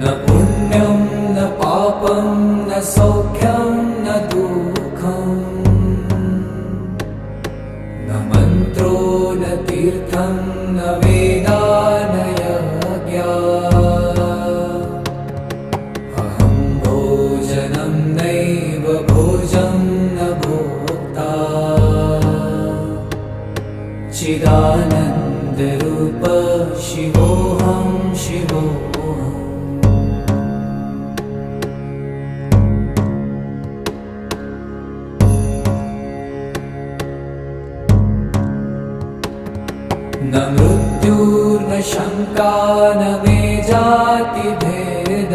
न पुण्यं न पापं न सौख्यं न दुःखं न मन्त्रो न तीर्थं न वेदा न यज्ञा अहं भोजनं नैव भोजं न भोक्ता चिदानन्दरूप शिवोऽहं शिवोऽहम् न मृत्युर्न शङ्का न मे जातिभेद